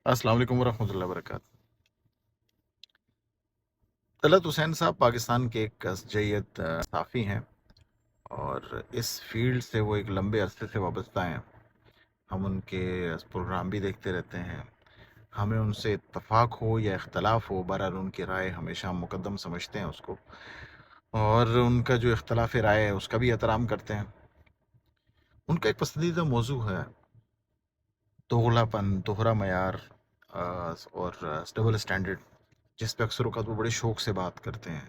السلام علیکم ورحمۃ اللہ وبرکاتہ۔ طلعت حسین صاحب پاکستان کے ایک جیت صحافی ہیں، اور اس فیلڈ سے وہ ایک لمبے عرصے سے وابستہ ہیں۔ ہم ان کے پروگرام بھی دیکھتے رہتے ہیں، ہمیں ان سے اتفاق ہو یا اختلاف ہو، بہرحال ان کی رائے ہمیشہ ہم مقدم سمجھتے ہیں اس کو، اور ان کا جو اختلاف رائے ہے اس کا بھی احترام کرتے ہیں۔ ان کا ایک پسندیدہ موضوع ہے دوغلا پن، دوہرا معیار، اور ڈبل اسٹینڈرڈ، جس پہ اکثر اوقات وہ بڑے شوق سے بات کرتے ہیں۔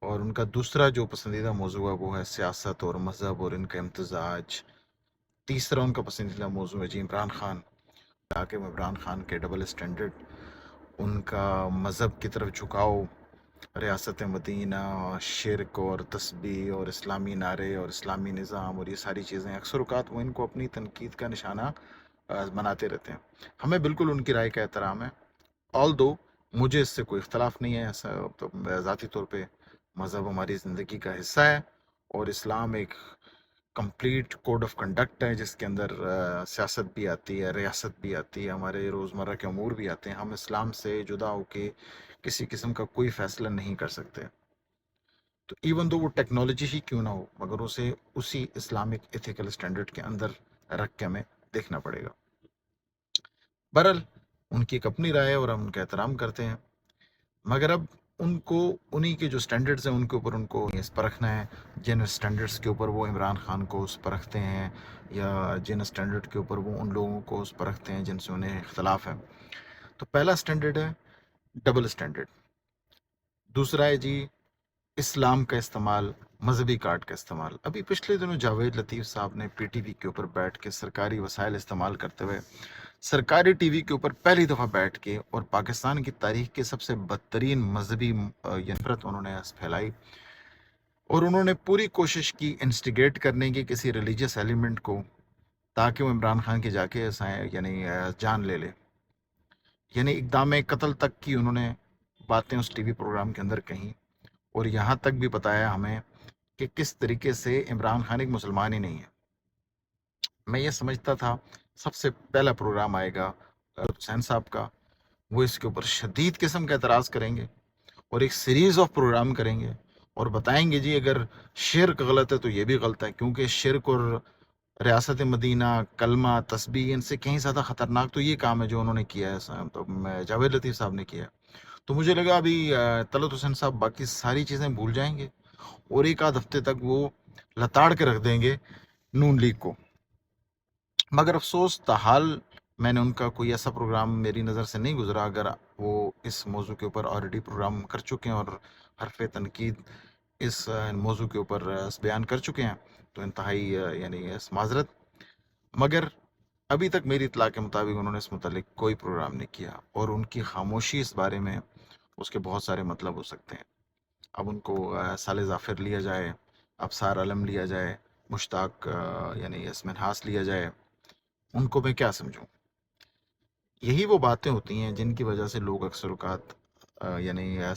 اور ان کا دوسرا جو پسندیدہ موضوع ہے وہ ہے سیاست اور مذہب اور ان کا امتزاج۔ تیسرا ان کا پسندیدہ موضوع ہے جی عمران خان، حاکم عمران خان کے ڈبل اسٹینڈرڈ، ان کا مذہب کی طرف جھکاؤ، ریاست مدینہ، شرک اور تسبیح اور اسلامی نعرے اور اسلامی نظام اور یہ ساری چیزیں اکثر اوقات وہ ان کو اپنی تنقید کا نشانہ بناتے رہتے ہیں۔ ہمیں بالکل ان کی رائے کا احترام ہے، آل دو مجھے اس سے کوئی اختلاف نہیں ہے۔ ایسا تو ذاتی طور پہ مذہب ہماری زندگی کا حصہ ہے، اور اسلام ایک کمپلیٹ کوڈ آف کنڈکٹ ہے جس کے اندر سیاست بھی آتی ہے، ریاست بھی آتی ہے، ہمارے روزمرہ کے امور بھی آتے ہیں۔ ہم اسلام سے جدا ہو کے کسی قسم کا کوئی فیصلہ نہیں کر سکتے، تو ایون دو وہ ٹیکنالوجی ہی کیوں نہ ہو، مگر اسے اسی اسلامک ایتھیکل اسٹینڈرڈ کے اندر رکھ کے ہمیں دیکھنا پڑے گا۔ بہرحال ان کی ایک اپنی رائے ہے اور ہم ان کا احترام کرتے ہیں، مگر اب ان کو انہی کے جو سٹینڈرڈز ہیں ان کے اوپر ان کو اس پرکھنا ہے، جن سٹینڈرڈز کے اوپر وہ عمران خان کو اس پرکھتے ہیں، یا جن سٹینڈرڈ کے اوپر وہ ان لوگوں کو اس پرکھتے ہیں جن سے انہیں اختلاف ہے۔ تو پہلا سٹینڈرڈ ہے ڈبل سٹینڈرڈ، دوسرا ہے جی اسلام کا استعمال، مذہبی کارڈ کا استعمال۔ ابھی پچھلے دنوں جاوید لطیف صاحب نے پی ٹی وی کے اوپر بیٹھ کے سرکاری وسائل استعمال کرتے ہوئے سرکاری ٹی وی کے اوپر پہلی دفعہ بیٹھ کے اور پاکستان کی تاریخ کے سب سے بدترین مذہبی نفرت انہوں نے پھیلائی، اور انہوں نے پوری کوشش کی انسٹیگیٹ کرنے کی کسی ریلیجیس ایلیمنٹ کو، تاکہ وہ عمران خان کی جا کے جان لے لے۔ یعنی اقدام قتل تک کی انہوں نے باتیں اس ٹی وی پروگرام کے اندر کہیں، اور یہاں تک بھی بتایا ہمیں کہ کس طریقے سے عمران خان ایک مسلمان ہی نہیں ہے۔ میں یہ سمجھتا تھا سب سے پہلا پروگرام آئے گا حسین صاحب کا، وہ اس کے اوپر شدید قسم کا اعتراض کریں گے، اور ایک سیریز آف پروگرام کریں گے، اور بتائیں گے جی اگر شرک غلط ہے تو یہ بھی غلط ہے، کیونکہ شرک اور ریاست مدینہ، کلمہ، تسبیح، ان سے کہیں زیادہ خطرناک تو یہ کام ہے جو انہوں نے کیا ہے، تو جاوید لطیف صاحب نے کیا ہے۔ تو مجھے لگا ابھی طلعت حسین صاحب باقی ساری چیزیں بھول جائیں گے، اور ایک آدھ ہفتے تک وہ لتاڑ کے رکھ دیں گے نون لیگ کو۔ مگر افسوس تاحال میں نے ان کا کوئی ایسا پروگرام میری نظر سے نہیں گزرا، اگر وہ اس موضوع کے اوپر آلریڈی پروگرام کر چکے ہیں اور حرف تنقید اس موضوع کے اوپر بیان کر چکے ہیں، تو انتہائی اس معذرت، مگر ابھی تک میری اطلاع کے مطابق انہوں نے اس متعلق کوئی پروگرام نہیں کیا، اور ان کی خاموشی اس بارے میں اس کے بہت سارے مطلب ہو سکتے ہیں۔ اب ان کو سال ظافر لیا جائے، ابصار علم لیا جائے، مشتاق اس منحاس لیا جائے، ان کو میں کیا سمجھوں؟ یہی وہ باتیں ہوتی ہیں جن کی وجہ سے لوگ اکثر اوقات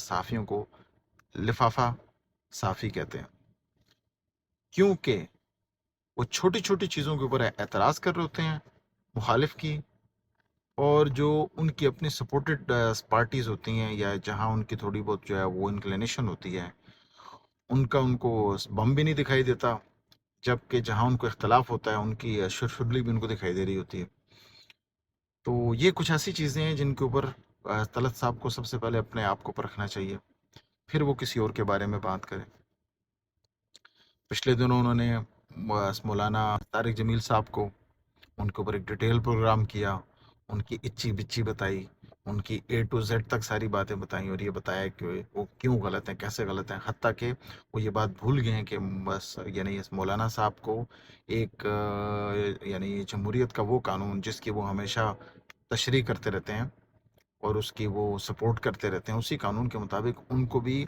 صحافیوں کو لفافہ صحافی کہتے ہیں، کیونکہ وہ چھوٹی چھوٹی چیزوں کے اوپر اعتراض کر رہے ہوتے ہیں مخالف کی، اور جو ان کی اپنی سپورٹڈ پارٹیز ہوتی ہیں، یا جہاں ان کی تھوڑی بہت جو ہے وہ انکلینیشن ہوتی ہے، ان کو بم بھی نہیں دکھائی دیتا، جبکہ جہاں ان کو اختلاف ہوتا ہے ان کی شرشبلی بھی ان کو دکھائی دے رہی ہوتی ہے۔ تو یہ کچھ ایسی چیزیں ہیں جن کے اوپر طلعت صاحب کو سب سے پہلے اپنے آپ کو پرکھنا چاہیے، پھر وہ کسی اور کے بارے میں بات کریں۔ پچھلے دنوں انہوں نے مولانا طارق جمیل صاحب کو، ان کے اوپر ایک ڈیٹیل پروگرام کیا، ان کی اچی بچی بتائی، ان کی اے ٹو زیڈ تک ساری باتیں بتائیں، اور یہ بتایا کہ وہ کیوں غلط ہیں، کیسے غلط ہیں، حتیٰ کہ وہ یہ بات بھول گئے ہیں کہ بس اس مولانا صاحب کو ایک جمہوریت کا وہ قانون جس کی وہ ہمیشہ تشریح کرتے رہتے ہیں اور اس کی وہ سپورٹ کرتے رہتے ہیں، اسی قانون کے مطابق ان کو بھی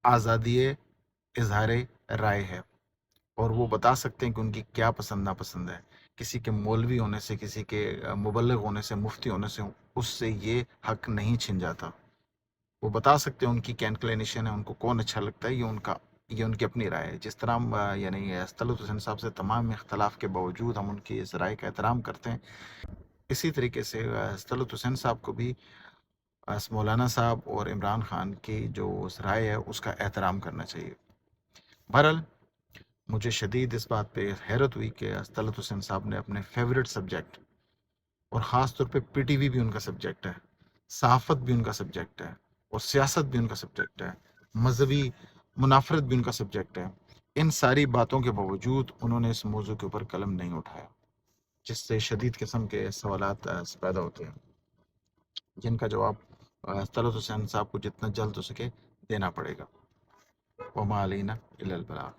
آزادی اظہار رائے ہے، اور وہ بتا سکتے ہیں کہ ان کی کیا پسند ناپسند ہے۔ کسی کے مولوی ہونے سے، کسی کے مبلغ ہونے سے، مفتی ہونے سے اس سے یہ حق نہیں چھن جاتا۔ وہ بتا سکتے ہیں ان کی کیا انکلینیشن ہے، ان کو کون اچھا لگتا ہے، یہ ان کی اپنی رائے ہے۔ جس طرح ہم طلعت حسین صاحب سے تمام اختلاف کے باوجود ہم ان کی اس رائے کا احترام کرتے ہیں، اسی طریقے سے طلعت حسین صاحب کو بھی مولانا صاحب اور عمران خان کی جو رائے ہے اس کا احترام کرنا چاہیے. بہرحال مجھے شدید اس بات پہ حیرت ہوئی کہ طلعت حسین صاحب نے اپنے فیوریٹ سبجیکٹ، اور خاص طور پہ پی ٹی وی بھی ان کا سبجیکٹ ہے، صحافت بھی ان کا سبجیکٹ ہے، اور سیاست بھی ان کا سبجیکٹ ہے، مذہبی منافرت بھی ان کا سبجیکٹ ہے، ان ساری باتوں کے باوجود انہوں نے اس موضوع کے اوپر قلم نہیں اٹھایا، جس سے شدید قسم کے سوالات پیدا ہوتے ہیں، جن کا جواب طلعت حسین صاحب کو جتنا جلد ہو سکے دینا پڑے گا. وما علینا الا البلاغ.